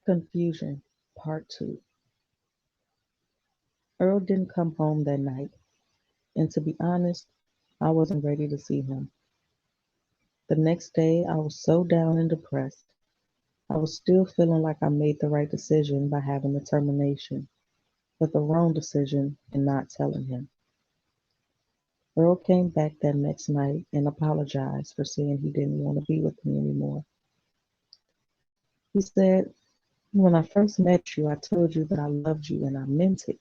Confusion, Part 2. Earl didn't come home that night, and to be honest, I wasn't ready to see him. The next day, I was so down and depressed. I was still feeling like I made the right decision by having the termination, but the wrong decision in not telling him. Earl came back that next night and apologized for saying he didn't want to be with me anymore. He said, "When I first met you, I told you that I loved you and I meant it."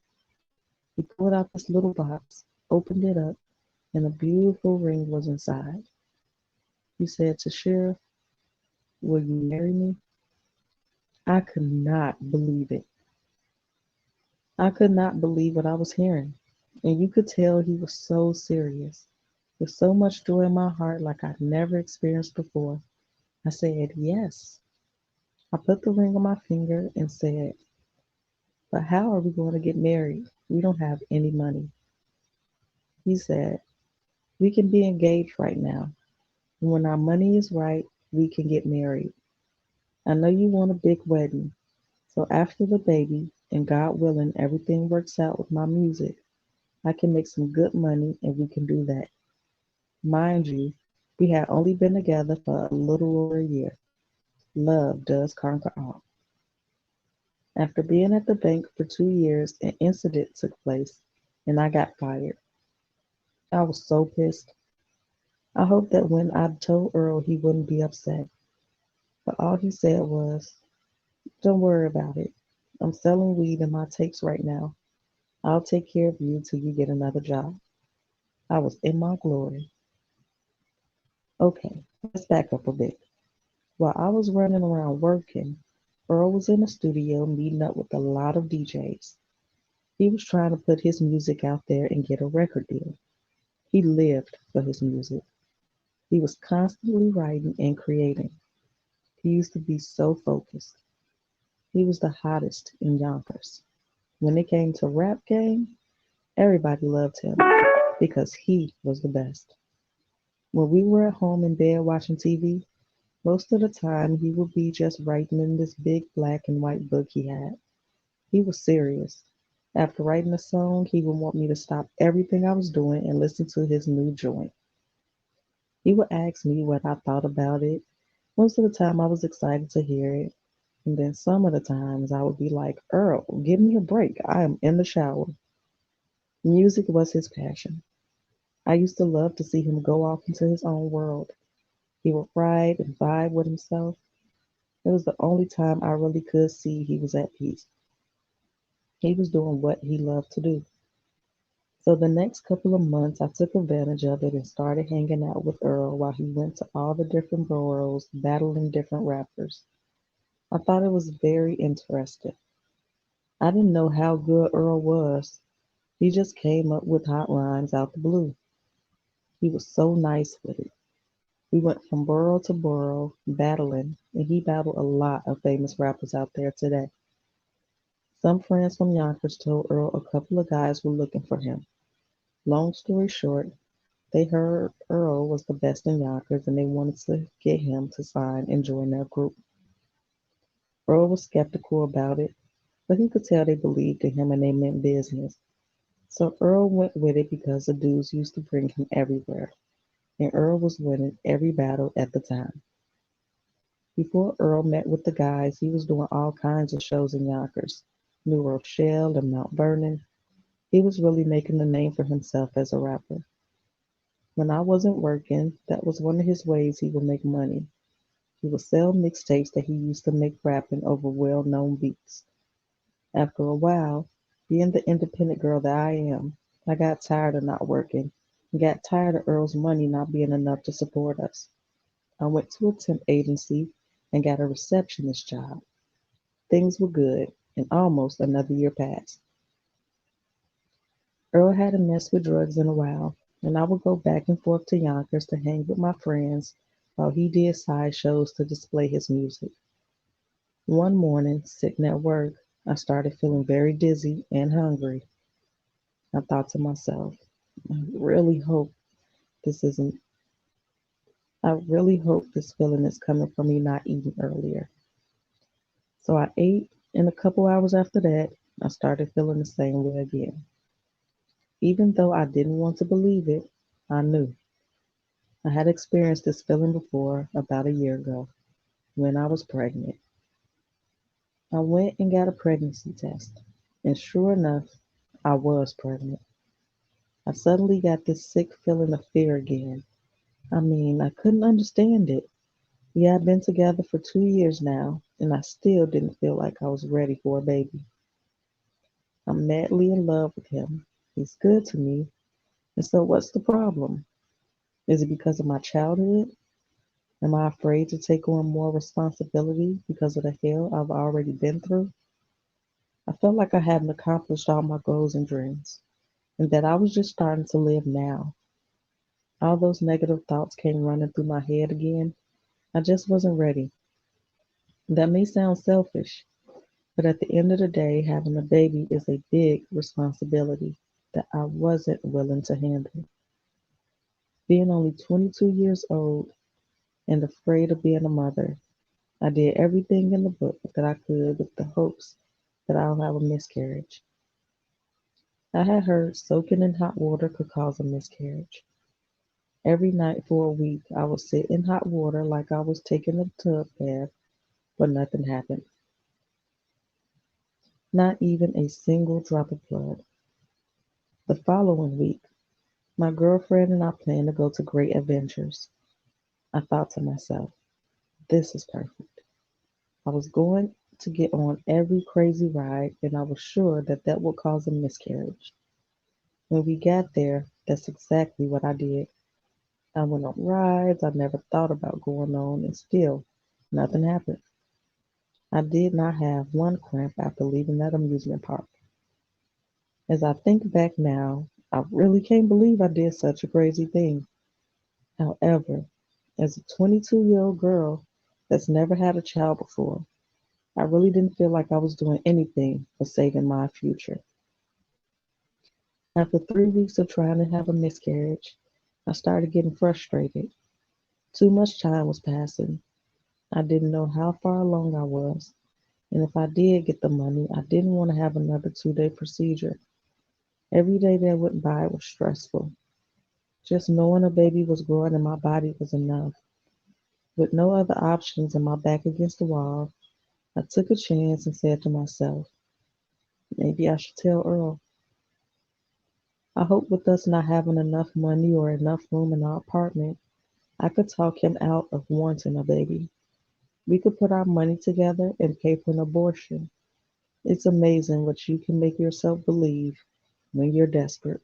He pulled out this little box, opened it up, and a beautiful ring was inside. He said, "Tashira, will you marry me?" I could not believe it. I could not believe what I was hearing. And you could tell he was so serious, with so much joy in my heart like I'd never experienced before. I said, "Yes." I put the ring on my finger and said, "But how are we going to get married? We don't have any money." He said, "We can be engaged right now. And when our money is right, we can get married. I know you want a big wedding. So after the baby, and God willing, everything works out with my music, I can make some good money and we can do that." Mind you, we had only been together for a little over a year. Love does conquer all. After being at the bank for 2 years, an incident took place and I got fired. I was so pissed. I hoped that when I told Earl he wouldn't be upset, but all he said was, "Don't worry about it. I'm selling weed in my tapes right now. I'll take care of you till you get another job." I was in my glory. Okay, let's back up a bit. While I was running around working, Earl was in the studio meeting up with a lot of DJs. He was trying to put his music out there and get a record deal. He lived for his music. He was constantly writing and creating. He used to be so focused. He was the hottest in Yonkers. When it came to rap game, everybody loved him because he was the best. When we were at home in bed watching TV, most of the time he would be just writing in this big black and white book he had. He was serious. After writing a song, he would want me to stop everything I was doing and listen to his new joint. He would ask me what I thought about it. Most of the time I was excited to hear it. And then some of the times I would be like, "Earl, give me a break. I am in the shower." Music was his passion. I used to love to see him go off into his own world. He would write and vibe with himself. It was the only time I really could see he was at peace. He was doing what he loved to do. So the next couple of months, I took advantage of it and started hanging out with Earl while he went to all the different boroughs, battling different rappers. I thought it was very interesting. I didn't know how good Earl was. He just came up with hot rhymes out the blue. He was so nice with it. We went from borough to borough, battling, and he battled a lot of famous rappers out there today. Some friends from Yonkers told Earl a couple of guys were looking for him. Long story short, they heard Earl was the best in Yonkers and they wanted to get him to sign and join their group. Earl was skeptical about it, but he could tell they believed in him and they meant business. So Earl went with it because the dudes used to bring him everywhere, and Earl was winning every battle at the time. Before Earl met with the guys, he was doing all kinds of shows in Yonkers, New Rochelle and Mount Vernon. He was really making a name for himself as a rapper. When I wasn't working, that was one of his ways he would make money. He would sell mixtapes that he used to make rapping over well-known beats. After a while, being the independent girl that I am, I got tired of not working and got tired of Earl's money not being enough to support us. I went to a temp agency and got a receptionist job. Things were good, and almost another year passed. Earl hadn't messed with drugs in a while, and I would go back and forth to Yonkers to hang with my friends while he did side shows to display his music. One morning, sitting at work, I started feeling very dizzy and hungry. I thought to myself, I really hope this isn't, I really hope this feeling is coming from me not eating earlier. So I ate, and a couple hours after that, I started feeling the same way again. Even though I didn't want to believe it, I knew. I had experienced this feeling before about a year ago when I was pregnant. I went and got a pregnancy test, and sure enough, I was pregnant. I suddenly got this sick feeling of fear again. I mean, I couldn't understand it. We had been together for 2 years now, and I still didn't feel like I was ready for a baby. I'm madly in love with him. He's good to me. And so, what's the problem? Is it because of my childhood? Am I afraid to take on more responsibility because of the hell I've already been through? I felt like I hadn't accomplished all my goals and dreams, and that I was just starting to live now. All those negative thoughts came running through my head again. I just wasn't ready. That may sound selfish, but at the end of the day, having a baby is a big responsibility that I wasn't willing to handle. Being only 22 years old and afraid of being a mother, I did everything in the book that I could with the hopes that I'll have a miscarriage. I had heard soaking in hot water could cause a miscarriage. Every night for a week, I would sit in hot water like I was taking a tub bath, but nothing happened. Not even a single drop of blood. The following week, my girlfriend and I planned to go to Great Adventures. I thought to myself, this is perfect. I was going to get on every crazy ride, and I was sure that that would cause a miscarriage. When we got there, that's exactly what I did. I went on rides I never thought about going on, and still, nothing happened. I did not have one cramp after leaving that amusement park. As I think back now, I really can't believe I did such a crazy thing. However, as a 22-year-old girl that's never had a child before, I really didn't feel like I was doing anything for saving my future. After 3 weeks of trying to have a miscarriage, I started getting frustrated. Too much time was passing. I didn't know how far along I was, and if I did get the money, I didn't want to have another 2-day procedure. Every day that went by was stressful. Just knowing a baby was growing in my body was enough. With no other options and my back against the wall, I took a chance and said to myself, maybe I should tell Earl. I hope with us not having enough money or enough room in our apartment, I could talk him out of wanting a baby. We could put our money together and pay for an abortion. It's amazing what you can make yourself believe when you're desperate.